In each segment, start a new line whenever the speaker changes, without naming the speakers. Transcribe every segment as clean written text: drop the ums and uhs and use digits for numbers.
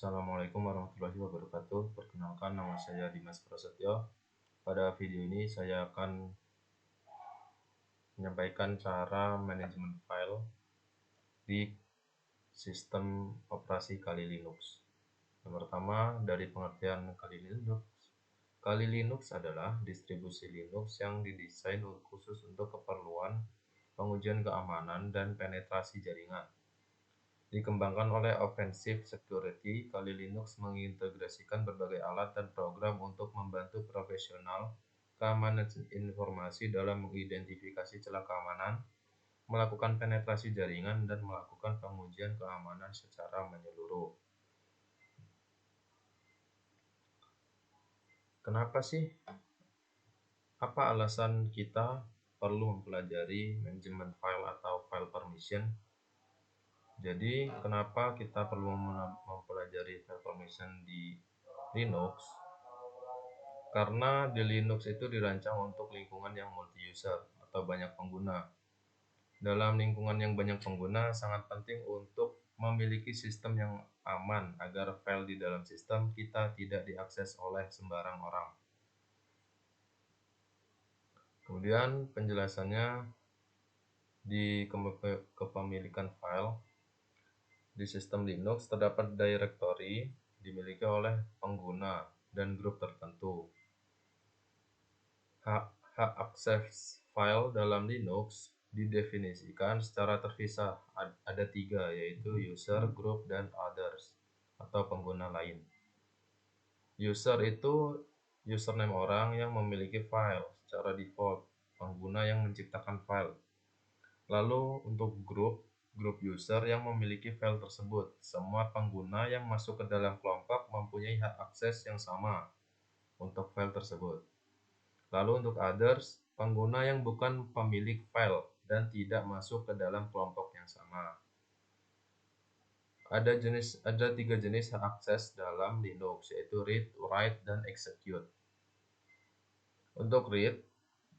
Assalamualaikum warahmatullahi wabarakatuh. Perkenalkan, nama saya Dimas Prasetyo. Pada video ini saya akan menyampaikan cara manajemen file di sistem operasi Kali Linux. Yang pertama, dari pengertian Kali Linux. Kali Linux adalah distribusi Linux yang didesain khusus untuk keperluan pengujian keamanan dan penetrasi jaringan. Dikembangkan oleh Offensive Security, Kali Linux mengintegrasikan berbagai alat dan program untuk membantu profesional keamanan informasi dalam mengidentifikasi celah keamanan, melakukan penetrasi jaringan, dan melakukan pengujian keamanan secara menyeluruh. Kenapa sih? Apa alasan kita perlu mempelajari manajemen file atau file permission? Jadi, kenapa kita perlu mempelajari file permission di Linux? Karena di Linux itu dirancang untuk lingkungan yang multi-user atau banyak pengguna. Dalam lingkungan yang banyak pengguna, sangat penting untuk memiliki sistem yang aman agar file di dalam sistem kita tidak diakses oleh sembarang orang. Kemudian penjelasannya di kepemilikan file. Di sistem Linux terdapat directory dimiliki oleh pengguna dan grup tertentu. Hak akses file dalam Linux didefinisikan secara terpisah. Ada 3, yaitu user, group, dan others atau pengguna lain. User itu username orang yang memiliki file secara default, pengguna yang menciptakan file. Lalu untuk grup user yang memiliki file tersebut. Semua pengguna yang masuk ke dalam kelompok mempunyai hak akses yang sama untuk file tersebut. Lalu untuk others, pengguna yang bukan pemilik file dan tidak masuk ke dalam kelompok yang sama. Ada 3 jenis hak akses dalam Linux, yaitu read, write, dan execute. Untuk read,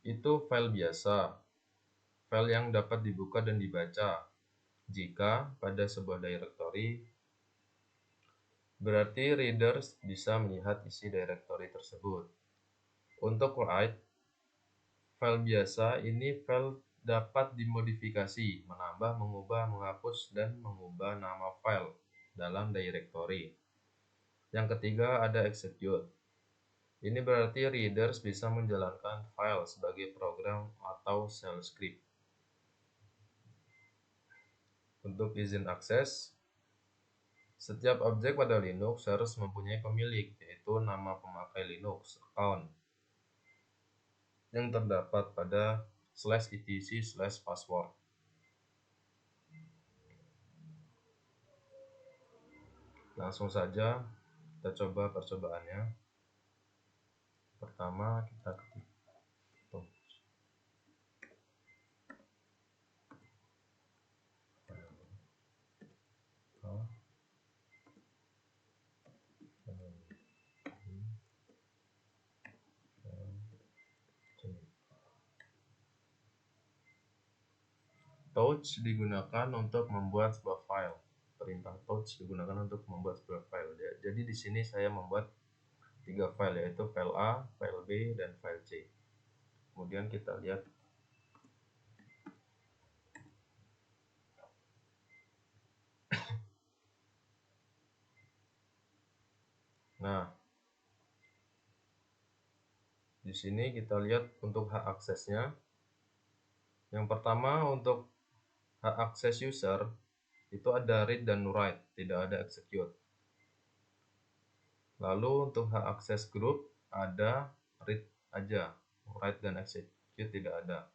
itu file biasa, file yang dapat dibuka dan dibaca. Jika pada sebuah directory, berarti readers bisa melihat isi directory tersebut. Untuk write, file biasa ini file dapat dimodifikasi, menambah, mengubah, menghapus, dan mengubah nama file dalam directory. Yang ketiga ada execute. Ini berarti readers bisa menjalankan file sebagai program atau shell script. Untuk izin akses, setiap objek pada Linux harus mempunyai pemilik, yaitu nama pemakai Linux, account, yang terdapat pada /etc/password. Langsung saja kita coba percobaannya. Pertama kita ketik touch digunakan untuk membuat sebuah file. Perintah touch digunakan untuk membuat sebuah file. Jadi di sini saya membuat 3 file, yaitu file A, file B, dan file C. Kemudian kita lihat. Nah, di sini kita lihat untuk hak aksesnya. Yang pertama, untuk hak akses user itu ada read dan write, tidak ada execute. Lalu untuk hak akses group ada read aja, write dan execute tidak ada.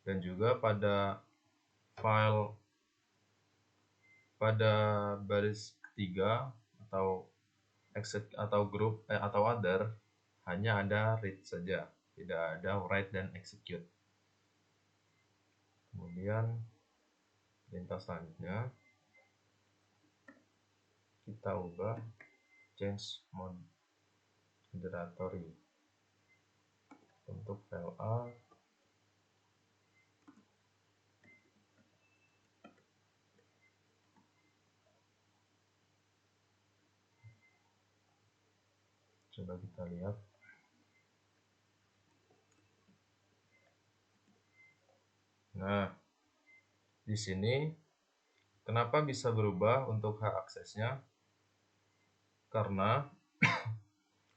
Dan juga pada file pada baris ketiga atau group atau other hanya ada read saja, tidak ada write dan execute. Kemudian perintah selanjutnya kita ubah change moderatory untuk file A. Coba kita lihat. Nah, di sini kenapa bisa berubah untuk hak aksesnya? Karena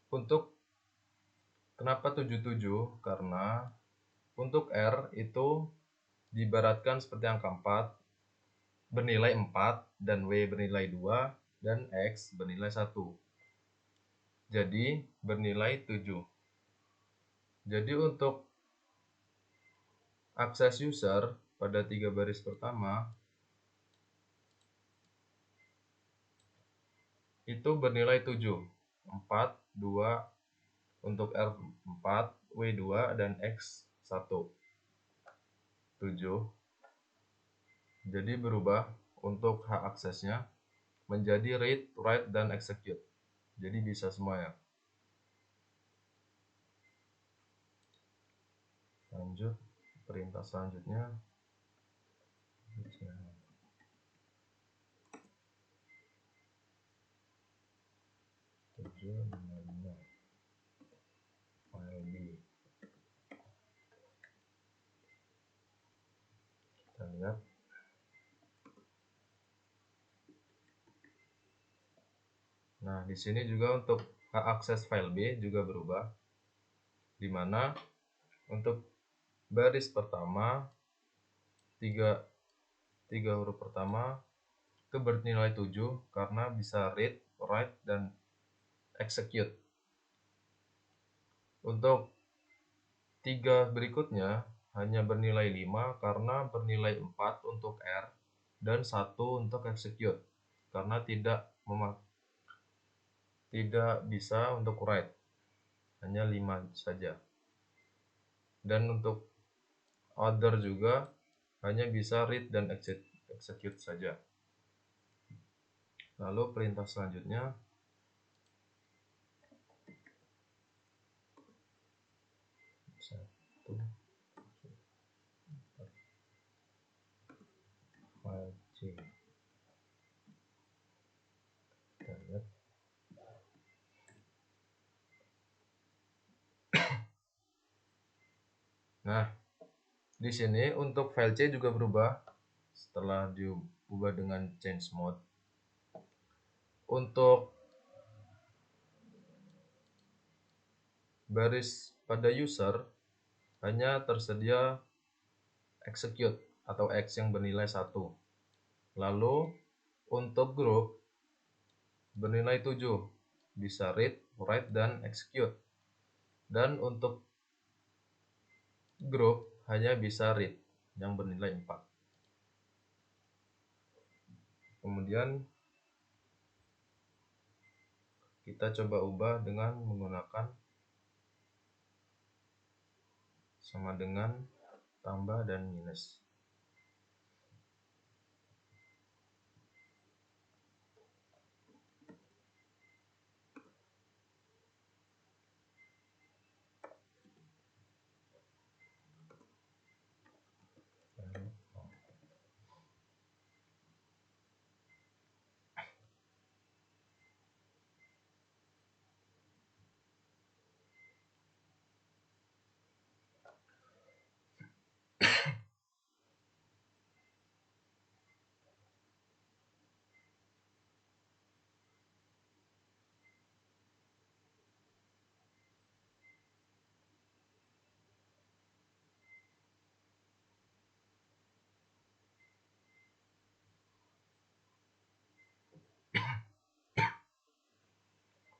untuk kenapa 77? Karena untuk R itu diibaratkan seperti angka 4 bernilai 4 dan W bernilai 2 dan X bernilai 1. Jadi bernilai 7. Jadi untuk akses user pada 3 baris pertama itu bernilai 7. 4, 2 untuk R 4, W 2 dan X 1. 7. Jadi berubah untuk hak aksesnya menjadi read, write, dan execute. Jadi bisa semuanya. Lanjut, perintah selanjutnya. 755 file B. Kita lihat. Nah, di sini juga untuk hak akses file B juga berubah, di mana untuk baris pertama 3 huruf pertama itu bernilai 7 karena bisa read, write, dan execute. Untuk 3 berikutnya hanya bernilai 5 karena bernilai 4 untuk R dan 1 untuk execute karena tidak bisa untuk write, hanya 5 saja. Dan untuk other juga hanya bisa read dan execute saja. Lalu perintah selanjutnya file C. Kita lihat. Nah, di sini untuk file C juga berubah setelah diubah dengan change mode. Untuk baris pada user hanya tersedia execute atau X yang bernilai 1. Lalu untuk group bernilai 7, bisa read, write, dan execute. Dan untuk group hanya bisa read yang bernilai 4. Kemudian kita coba ubah dengan menggunakan sama dengan tambah dan minus.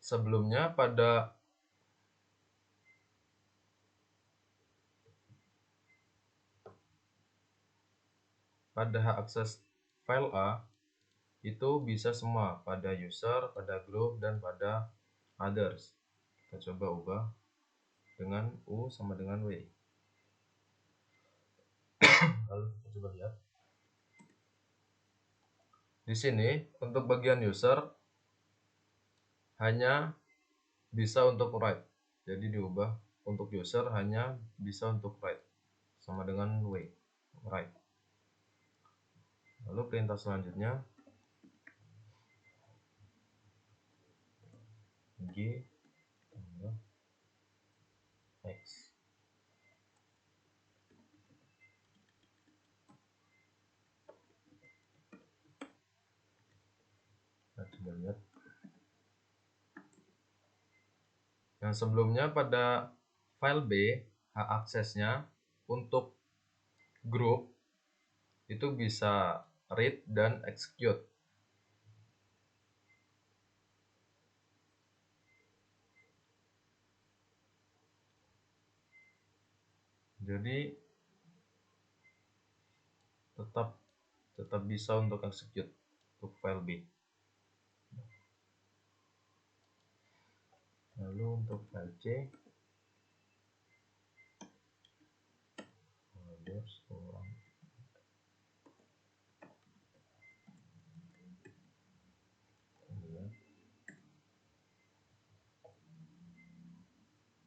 Sebelumnya pada hak akses file A itu bisa semua, pada user, pada group, dan pada others. Kita coba ubah dengan U sama dengan W. Lalu kita coba lihat. Di sini untuk bagian user hanya bisa untuk write. Jadi diubah untuk user hanya bisa untuk write. Sama dengan W, write. Lalu perintah selanjutnya G Kita lihat. Yang sebelumnya pada file B, hak aksesnya untuk grup itu bisa read dan execute. Jadi tetap bisa untuk execute untuk file B. Lalu untuk file C,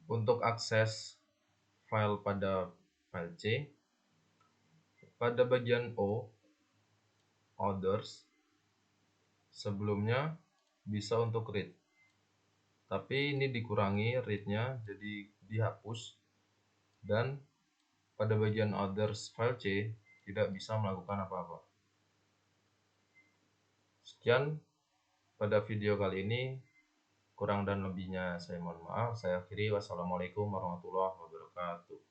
untuk akses file pada file C, pada bagian O, others, sebelumnya bisa untuk read, tapi ini dikurangi read-nya, jadi dihapus, dan pada bagian others file C tidak bisa melakukan apa-apa. Sekian pada video kali ini, kurang dan lebihnya saya mohon maaf. Saya akhiri, wassalamualaikum warahmatullahi wabarakatuh.